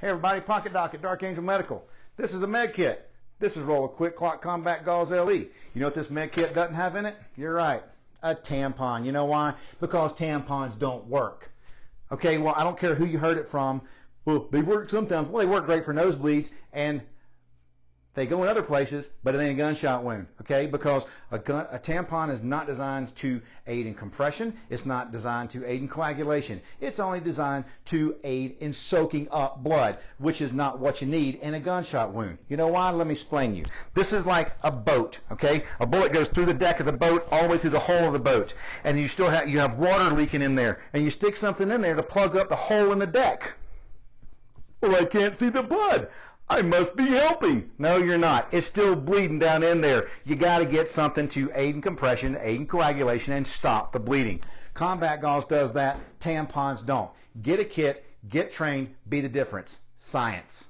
Hey everybody, Pocket Doc at Dark Angel Medical. This is a med kit. This is Roll of Quick Clot Combat Gauze LE. You know what this med kit doesn't have in it? You're right, a tampon. You know why? Because tampons don't work. Okay, well, I don't care who you heard it from. Well, they work sometimes. Well, they work great for nosebleeds, and they go in other places, but it ain't a gunshot wound, okay? Because a tampon is not designed to aid in compression. It's not designed to aid in coagulation. It's only designed to aid in soaking up blood, which is not what you need in a gunshot wound. You know why? Let me explain to you. This is like a boat, okay? A bullet goes through the deck of the boat all the way through the hull of the boat, and you have water leaking in there, and you stick something in there to plug up the hole in the deck. Well, I can't see the blood. I must be helping. No, you're not. It's still bleeding down in there. You got to get something to aid in compression, aid in coagulation, and stop the bleeding. Combat Gauze does that. Tampons don't. Get a kit, get trained, be the difference. Science.